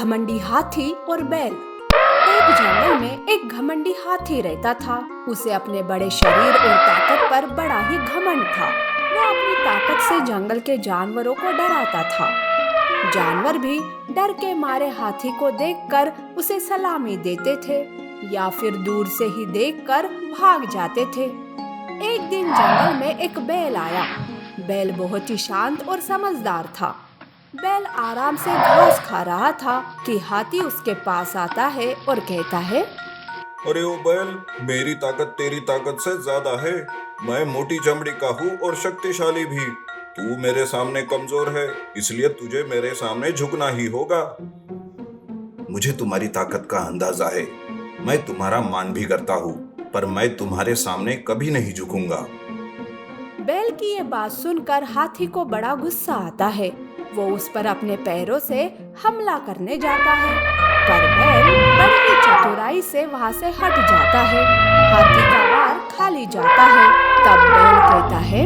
घमंडी हाथी और बैल। एक जंगल में एक घमंडी हाथी रहता था। उसे अपने बड़े शरीर और ताकत पर बड़ा ही घमंड था। वो अपनी ताकत से जंगल के जानवरों को डराता था। जानवर भी डर के मारे हाथी को देखकर उसे सलामी देते थे या फिर दूर से ही देखकर भाग जाते थे। एक दिन जंगल में एक बैल आया। बैल बहुत ही शांत और समझदार था। बैल आराम से घास खा रहा था कि हाथी उसके पास आता है और कहता है, अरे ओ बैल, मेरी ताकत तेरी ताकत से ज्यादा है। मैं मोटी चमड़ी का हूँ और शक्तिशाली भी। तू मेरे सामने कमजोर है, इसलिए तुझे मेरे सामने झुकना ही होगा। मुझे तुम्हारी ताकत का अंदाजा है। मैं तुम्हारा मान भी करता हूँ, पर मैं तुम्हारे सामने कभी नहीं झुकूंगा। बैल की ये बात सुनकर हाथी को बड़ा गुस्सा आता है। वो उस पर अपने पैरों से हमला करने जाता है, पर बैल बड़ी ही चतुराई से वहां से हट जाता है। हाथी का वार खाली जाता है। तब बैल कहता है,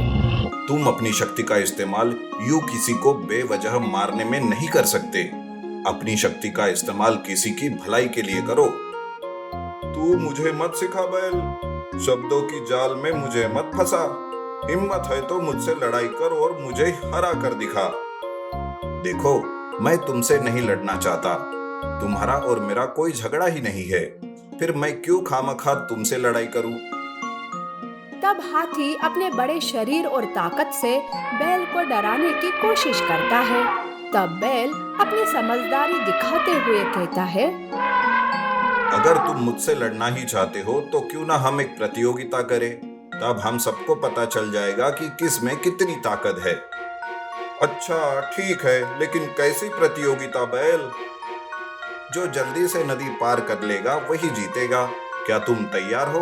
तुम अपनी शक्ति का इस्तेमाल यूं किसी को बेवजह मारने में नहीं कर सकते। अपनी शक्ति का इस्तेमाल किसी की भलाई के लिए करो। तू मुझे मत सिखा बैल, शब्दों की जाल में मुझे मत फंसा। हिम्मत है तो मुझसे लड़ाई कर और मुझे हरा कर दिखा। देखो, मैं तुमसे नहीं लड़ना चाहता। तुम्हारा और मेरा कोई झगड़ा ही नहीं है। फिर मैं क्यों खामखा तुमसे लड़ाई करूं? तब हाथी अपने बड़े शरीर और ताकत से बैल को डराने की कोशिश करता है। तब बैल अपनी समझदारी दिखाते हुए कहता है, अगर तुम मुझसे लड़ना ही चाहते हो तो क्यों ना हम एक प्रतियोगिता करें। तब हम सबको पता चल जाएगा कि किस में कितनी ताकत है। अच्छा ठीक है, लेकिन कैसी प्रतियोगिता बैल? जो जल्दी से नदी पार कर लेगा वही जीतेगा। क्या तुम तैयार हो?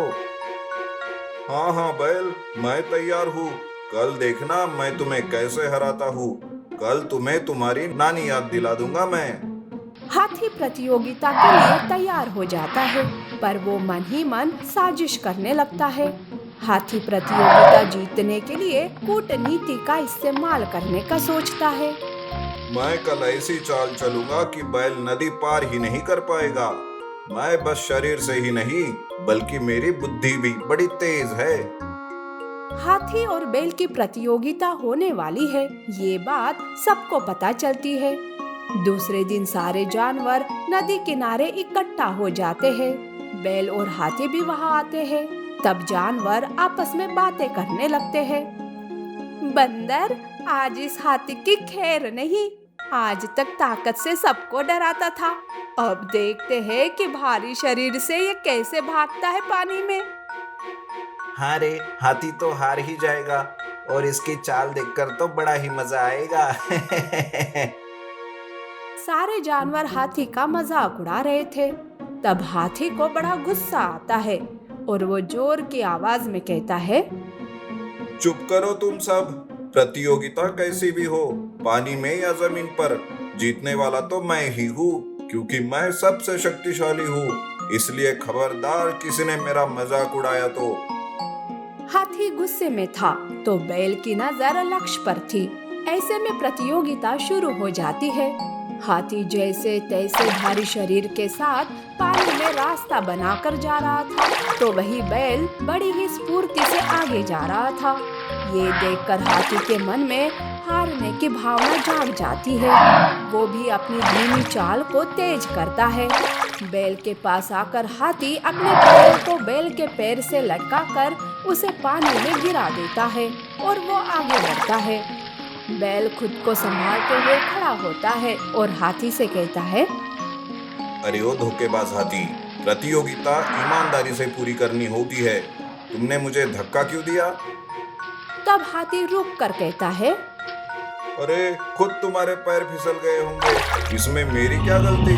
हाँ हाँ बैल, मैं तैयार हूँ। कल देखना मैं तुम्हें कैसे हराता हूँ। कल तुम्हें तुम्हारी नानी याद दिला दूंगा मैं। हाथी प्रतियोगिता के लिए तैयार हो जाता है, पर वो मन ही मन साजिश करने लगता है। हाथी प्रतियोगिता जीतने के लिए कूटनीति का इस्तेमाल करने का सोचता है। मैं कल ऐसी चाल चलूंगा कि बैल नदी पार ही नहीं कर पाएगा। मैं बस शरीर से ही नहीं, बल्कि मेरी बुद्धि भी बड़ी तेज है। हाथी और बैल की प्रतियोगिता होने वाली है, ये बात सबको पता चलती है। दूसरे दिन सारे जानवर नदी किनारे इकट्ठा हो जाते हैं। बैल और हाथी भी वहां आते हैं। तब जानवर आपस में बातें करने लगते हैं। बंदर, आज इस हाथी की खैर नहीं। आज तक ताकत से सबको डराता था। अब देखते हैं कि भारी शरीर से ये कैसे भागता है पानी में। हाँ रे, हाथी तो हार ही जाएगा और इसकी चाल देखकर तो बड़ा ही मजा आएगा। सारे जानवर हाथी का मजाक उड़ा रहे थे। तब हाथी को बड़ा गुस्सा आता है और वो जोर की आवाज में कहता है, चुप करो तुम सब। प्रतियोगिता कैसी भी हो, पानी में या जमीन पर, जीतने वाला तो मैं ही हूँ, क्योंकि मैं सबसे शक्तिशाली हूँ। इसलिए खबरदार किसी ने मेरा मजाक उड़ाया तो। हाथी गुस्से में था तो बैल की नजर लक्ष्य पर थी। ऐसे में प्रतियोगिता शुरू हो जाती है। हाथी जैसे तैसे भारी शरीर के साथ पानी में रास्ता बनाकर जा रहा था, तो वही बैल बड़ी ही स्फूर्ति से आगे जा रहा था। ये देखकर हाथी के मन में हारने की भावना जाग जाती है। वो भी अपनी धीमी चाल को तेज करता है। बैल के पास आकर हाथी अपने पैरों को बैल के पैर से लटकाकर उसे पानी में गिरा देता है और वो आगे बढ़ता है। बैल खुद को संभालते हुए खड़ा होता है और हाथी से कहता है, अरे ओ धोखेबाज हाथी, प्रतियोगिता ईमानदारी से पूरी करनी होती है। तुमने मुझे धक्का क्यों दिया? तब हाथी रुक कर कहता है, अरे खुद तुम्हारे पैर फिसल गए होंगे, इसमें मेरी क्या गलती?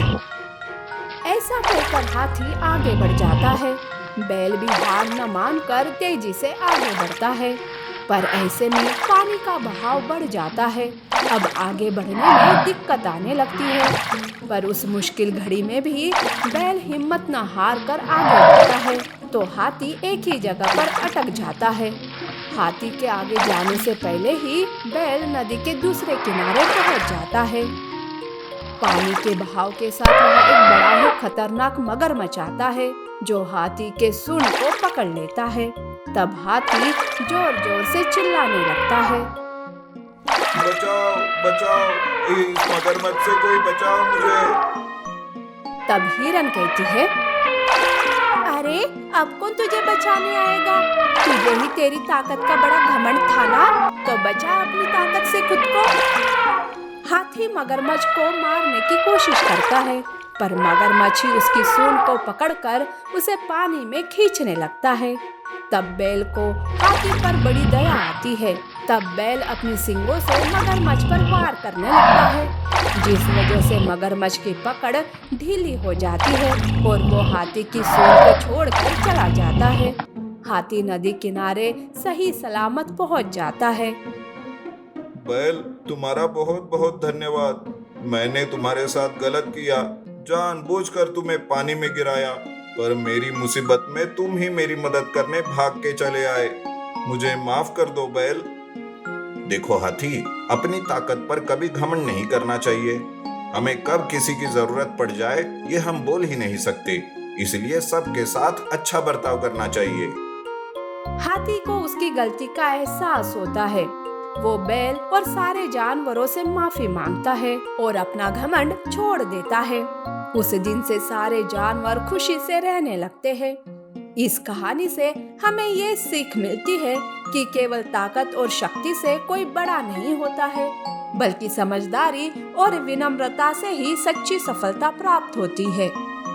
ऐसा कहकर हाथी आगे बढ़ जाता है। बैल भी हार न मानकर तेजी से आगे बढ़ता है, पर ऐसे में पानी का बहाव बढ़ जाता है। अब आगे बढ़ने में दिक्कत आने लगती है, पर उस मुश्किल घड़ी में भी बैल हिम्मत न हार कर आगे बढ़ता है, तो हाथी एक ही जगह पर अटक जाता है। हाथी के आगे जाने से पहले ही बैल नदी के दूसरे किनारे पहुंच जाता है। पानी के बहाव के साथ वहाँ एक बड़ा ही खतरनाक मगरमच्छ आता है जो हाथी के सूंड को पकड़ लेता है। तब हाथी जोर जोर से चिल्लाने लगता है। बचाओ बचाओ, इस मगरमच्छ से कोई बचाओ मुझे। तब हिरन कहती है, अरे अब कौन तुझे बचाने आएगा? तुझे ही तेरी ताकत का बड़ा घमंड था ना, तो बचा अपनी ताकत से खुद को। हाथी मगरमच्छ को मारने की कोशिश करता है, पर मगरमच्छ ही उसकी सूंड को पकड़कर उसे पानी में खींचने लगता है। तब बैल को हाथी पर बड़ी दया आती है। तब बैल अपनी सींगों से मगरमच्छ पर वार करने लगता है, जिस वजह से मगरमच्छ की पकड़ ढीली हो जाती है और वो हाथी की सूंड को छोड़कर चला जाता है। हाथी नदी किनारे सही सलामत पहुंच जाता है। बैल, तुम्हारा बहुत बहुत धन्यवाद। मैंने तुम्हारे साथ गलत किया, जानबूझकर तुम्हें पानी में गिराया, पर मेरी मुसीबत में तुम ही मेरी मदद करने भाग के चले आए। मुझे माफ कर दो बैल। देखो हाथी, अपनी ताकत पर कभी घमंड नहीं करना चाहिए। हमें कब किसी की जरूरत पड़ जाए ये हम बोल ही नहीं सकते, इसलिए सबके साथ अच्छा बर्ताव करना चाहिए। हाथी को उसकी गलती का एहसास होता है। वो बैल और सारे जानवरों से माफी मांगता है और अपना घमंड छोड़ देता है। उस दिन से सारे जानवर खुशी से रहने लगते हैं। इस कहानी से हमें ये सीख मिलती है कि केवल ताकत और शक्ति से कोई बड़ा नहीं होता है, बल्कि समझदारी और विनम्रता से ही सच्ची सफलता प्राप्त होती है।